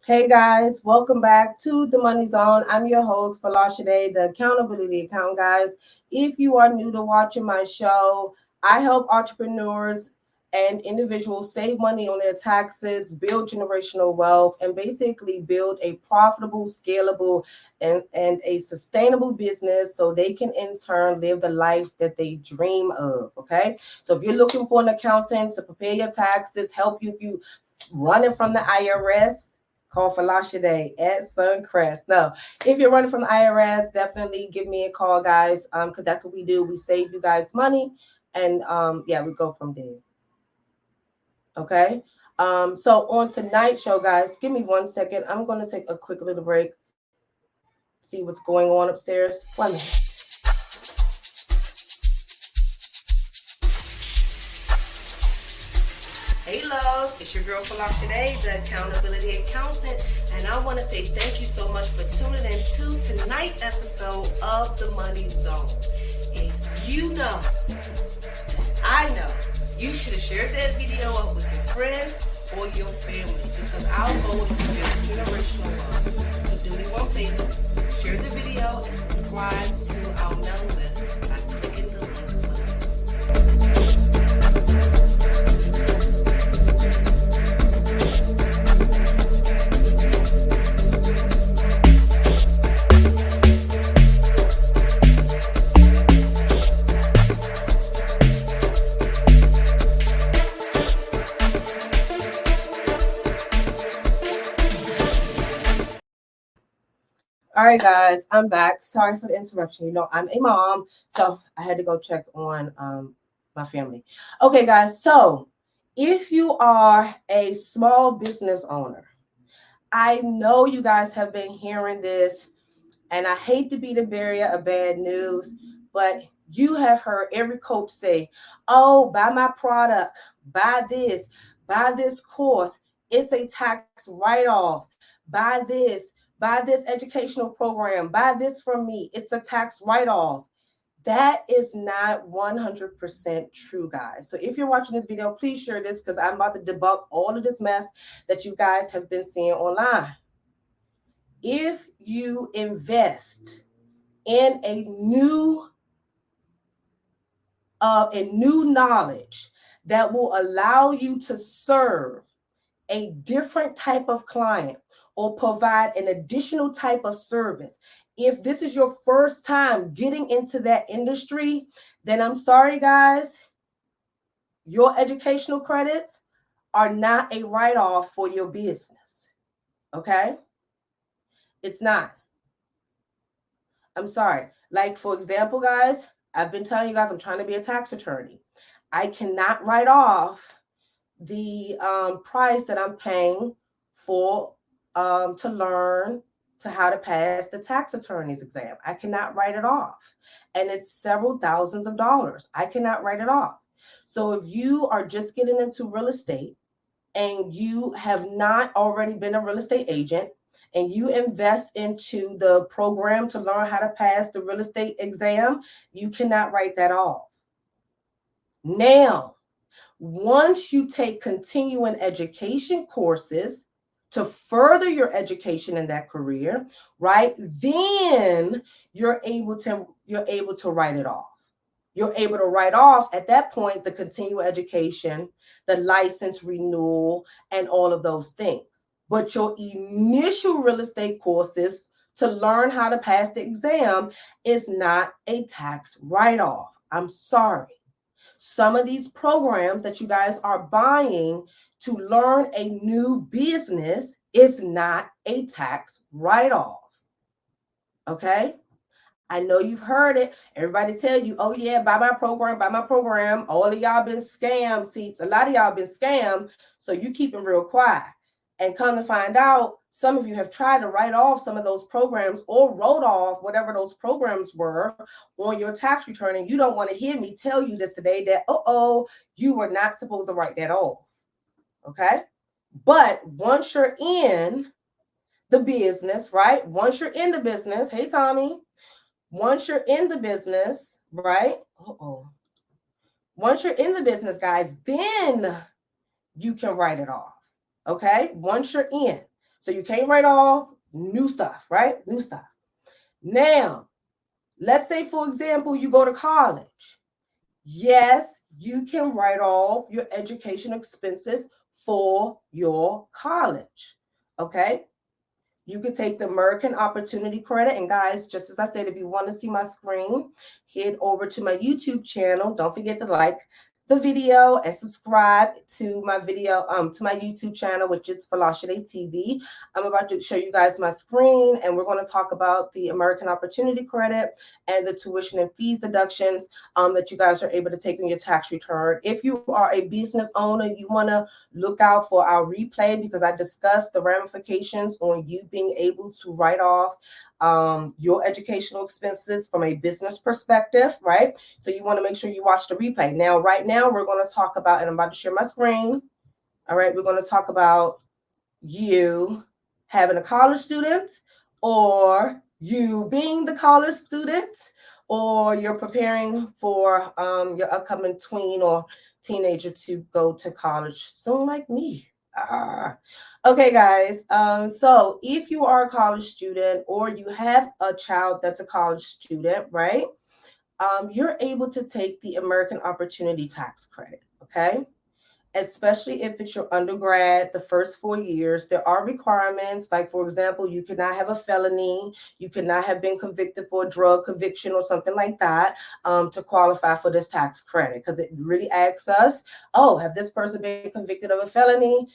Hey guys, welcome back to the Money Zone. I'm your host, Folasade, the accountability account, guys. If you are new to watching my show, I help entrepreneurs and individuals save money on their taxes, build generational wealth, and basically build a profitable, scalable, and a sustainable business so they can in turn live the life that they dream of. Okay. So if you're looking for an accountant to prepare your taxes, help you if you running from the IRS, call Folasade at Suncrest. No, if you're running from the IRS, definitely give me a call, guys, because that's what we do. We save you guys money, and yeah, we go from there. Okay. So on tonight's show, guys, give me 1 second. I'm going to take a quick little break, see what's going on upstairs. 1 minute. Hey loves, it's your girl Folasade, the accountability accountant, and I want to say thank you so much for tuning in to tonight's episode of the Money Zone. If you know, I know, you should have shared that video up with your friend or your family because our goal is to build generational wealth. So do me one favor, share the video and subscribe to our mailing list by clicking the link below. All right, guys, I'm back. Sorry for the interruption. I'm a mom, so I had to go check on my family. Okay, guys, so if you are a small business owner, I know you guys have been hearing this, and I hate to be the bearer of bad news, but you have heard every coach say, oh, buy my product, buy this course. It's a tax write-off. Buy this educational program, buy this from me. It's a tax write-off. That is not 100% true, guys. So if you're watching this video, please share this because I'm about to debunk all of this mess that you guys have been seeing online. If you invest in a new knowledge that will allow you to serve a different type of client or provide an additional type of service. If this is your first time getting into that industry, then I'm sorry, guys, your educational credits are not a write-off for your business. Okay? It's not. I'm sorry. Like, for example, guys, I've been telling you guys I'm trying to be a tax attorney. I cannot write off the price that I'm paying for to learn to how to pass the tax attorney's exam. I cannot write it off. And it's several thousands of dollars. I cannot write it off. So if you are just getting into real estate and you have not already been a real estate agent and you invest into the program to learn how to pass the real estate exam, you cannot write that off. Now, once you take continuing education courses to further your education in that career, right? Then you're able to write it off. You're able to write off at that point the continuing education, the license renewal, and all of those things. But your initial real estate courses to learn how to pass the exam is not a tax write-off. I'm sorry. Some of these programs that you guys are buying to learn a new business is not a tax write-off. Okay? I know you've heard it. Everybody tell you, oh yeah, buy my program, buy my program. All of y'all been scammed, seats. A lot of y'all been scammed, so you keep them real quiet. And come to find out, some of you have tried to write off some of those programs or wrote off whatever those programs were on your tax return. And you don't want to hear me tell you this today that, you were not supposed to write that off. Okay? But once you're in the business, right? Once you're in the business, hey, Tommy, once you're in the business, right? Once you're in the business, guys, then you can write it off. Okay? Once you're in. So you can't write off new stuff, right? New stuff. Now, let's say, for example, you go to college. Yes, you can write off your education expenses for your college. Okay. You could take the American Opportunity Credit. And guys, just as I said, if you want to see my screen, head over to my YouTube channel. Don't forget to like the video and subscribe to my video, to my YouTube channel, which is Folasade TV. I'm about to show you guys my screen, and we're going to talk about the American Opportunity Credit and the tuition and fees deductions that you guys are able to take on your tax return. If you are a business owner, you want to look out for our replay, because I discussed the ramifications on you being able to write off your educational expenses from a business perspective, right? So you want to make sure you watch the replay. Now, right now, we're going to talk about, and I'm about to share my screen. All right, we're going to talk about you having a college student, or you being the college student, or you're preparing for your upcoming tween or teenager to go to college soon, like me. Okay, guys. So if you are a college student, or you have a child that's a college student, right? You're able to take the American Opportunity Tax Credit. Okay. Especially if it's your undergrad, the first 4 years, there are requirements. Like, for example, you cannot have a felony, you cannot have been convicted for a drug conviction or something like that to qualify for this tax credit, because it really asks us, oh, have this person been convicted of a felony,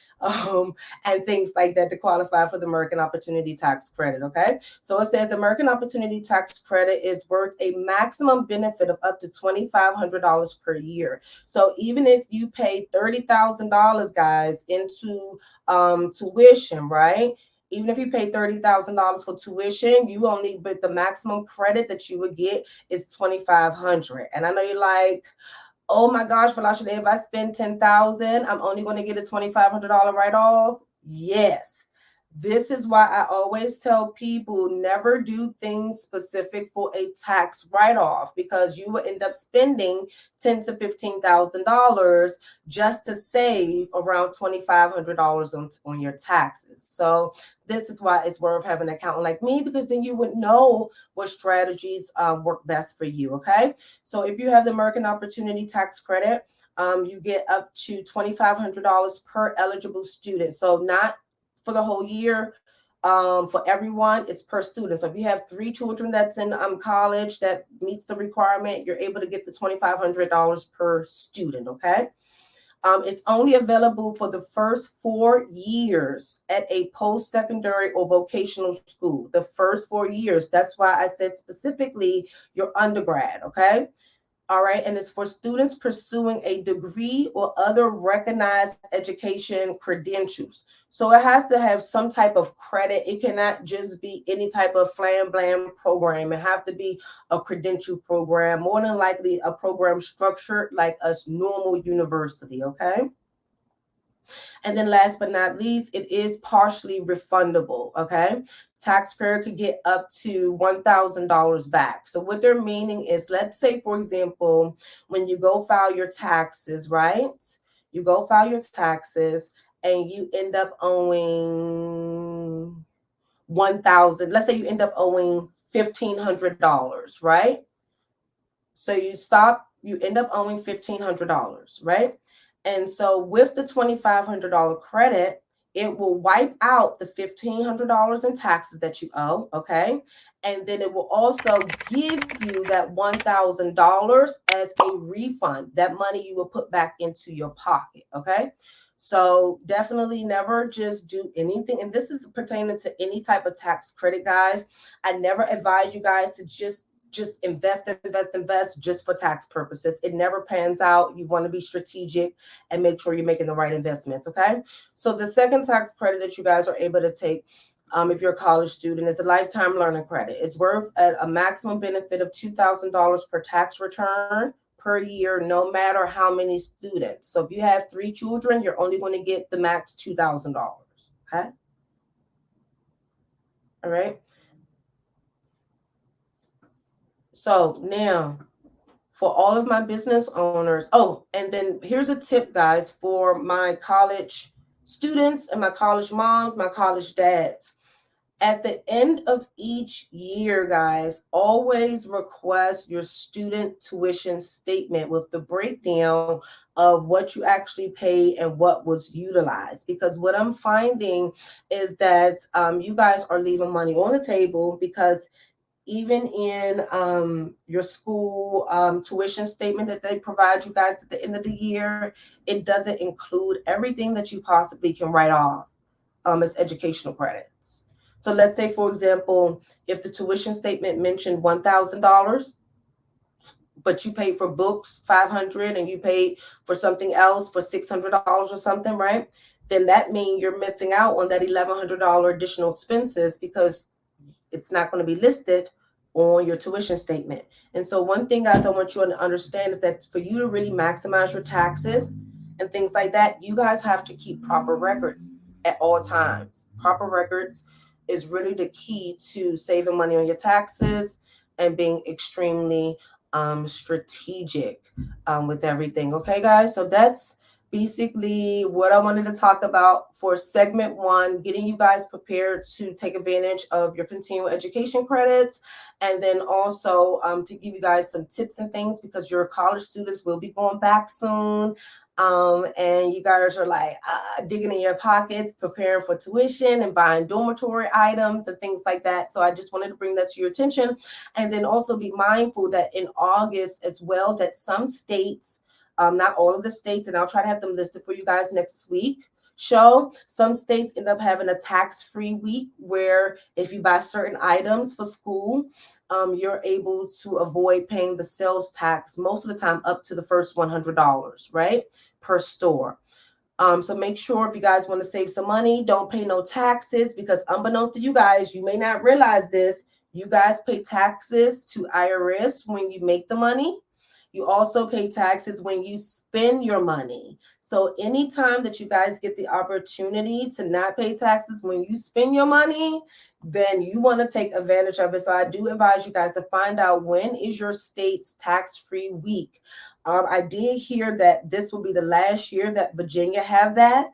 and things like that to qualify for the American Opportunity Tax Credit. Okay, so it says the American Opportunity Tax Credit is worth a maximum benefit of up to $2,500 per year. So even if you pay $30,000, guys, into tuition, right? Even if you pay $30,000 for tuition, you only, but the maximum credit that you would get is $2,500. And I know you're like, oh my gosh, Folasade, if I spend $10,000, I'm only going to get a $2,500 write-off. Yes. This is why I always tell people, never do things specific for a tax write-off, because you will end up spending $10,000 to $15,000 just to save around $2,500 on your taxes. So this is why it's worth having an accountant like me, because then you would know what strategies work best for you. Okay, so if you have the American Opportunity Tax Credit, you get up to $2,500 per eligible student. So not for the whole year. For everyone, it's per student. So if you have 3 children that's in college that meets the requirement, you're able to get the $2,500 per student. Okay. It's only available for the first 4 years at a post-secondary or vocational school. The first 4 years. That's why I said specifically your undergrad. Okay. All right. And it's for students pursuing a degree or other recognized education credentials. So it has to have some type of credit. It cannot just be any type of flam blam program. It have to be a credential program, more than likely a program structured like a normal university. Okay. And then last but not least, it is partially refundable. Okay. Taxpayer could get up to $1,000 back. So what they're meaning is, let's say, for example, when you go file your taxes, right? You go file your taxes and you end up owing 1,000. Let's say you end up owing $1,500, right? So you end up owing $1,500, right? And so with the $2,500 credit, it will wipe out the $1,500 in taxes that you owe. Okay. And then it will also give you that $1,000 as a refund. That money you will put back into your pocket. Okay. So definitely never just do anything. And this is pertaining to any type of tax credit, guys. I never advise you guys to just invest just for tax purposes. It never pans out. You want to be strategic and make sure you're making the right investments. Okay. So the second tax credit that you guys are able to take, if you're a college student, is the lifetime learning credit. It's worth a maximum benefit of $2,000 per tax return per year, no matter how many students. So if you have 3 children, you're only going to get the max $2,000. Okay. All right. So now, for all of my business owners, oh, and then here's a tip, guys, for my college students and my college moms, my college dads. At the end of each year, guys, always request your student tuition statement with the breakdown of what you actually paid and what was utilized. Because what I'm finding is that you guys are leaving money on the table, because even in your school tuition statement that they provide you guys at the end of the year, it doesn't include everything that you possibly can write off as educational credits. So let's say, for example, if the tuition statement mentioned $1,000, but you paid for books $500 and you paid for something else for $600 or something, right? Then that means you're missing out on that $1,100 additional expenses, because it's not going to be listed on your tuition statement. And so one thing, guys, I want you to understand is that for you to really maximize your taxes and things like that, you guys have to keep proper records at all times. Proper records is really the key to saving money on your taxes and being extremely strategic with everything. Okay, guys? So that's basically what I wanted to talk about for segment 1, getting you guys prepared to take advantage of your continuing education credits, and then also to give you guys some tips and things, because your college students will be going back soon. And you guys are like digging in your pockets, preparing for tuition and buying dormitory items and things like that. So I just wanted to bring that to your attention. And then also be mindful that in August as well, that some states, not all of the states, and I'll try to have them listed for you guys next week, some states end up having a tax-free week where if you buy certain items for school, you're able to avoid paying the sales tax most of the time up to the first $100, right, per store. So make sure, if you guys want to save some money, don't pay no taxes, because unbeknownst to you guys, you may not realize this, you guys pay taxes to IRS when you make the money. You also pay taxes when you spend your money. So anytime that you guys get the opportunity to not pay taxes when you spend your money, then you want to take advantage of it. So I do advise you guys to find out when is your state's tax-free week. I did hear that this will be the last year that Virginia have that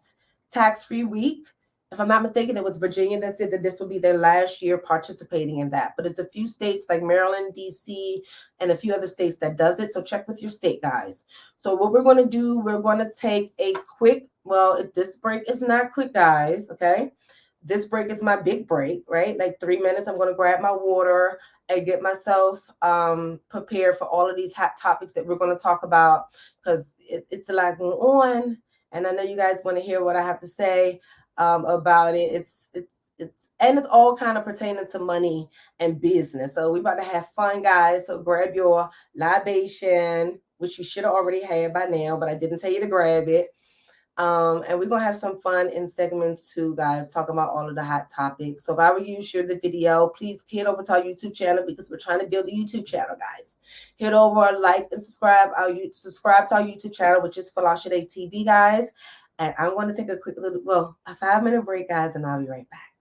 tax-free week. If I'm not mistaken, it was Virginia that said that this will be their last year participating in that. But it's a few states like Maryland, DC, and a few other states that does it. So check with your state, guys. So what we're going to do, we're going to take a quick, well, this break is not quick, guys, okay? This break is my big break, right? Like 3 minutes, I'm going to grab my water and get myself prepared for all of these hot topics that we're going to talk about, because it's a lot going on. And I know you guys want to hear what I have to say about it. It's all kind of pertaining to money and business. So we're about to have fun, guys. So grab your libation, which you should have already had by now, but I didn't tell you to grab it. And we're going to have some fun in segment 2, guys, talking about all of the hot topics. So if I were you, share the video. Please head over to our YouTube channel, because we're trying to build the YouTube channel, guys. Head over, like, and subscribe to our YouTube channel, which is Folasade TV, guys. And I'm going to take a quick little, a 5-minute break, guys, and I'll be right back.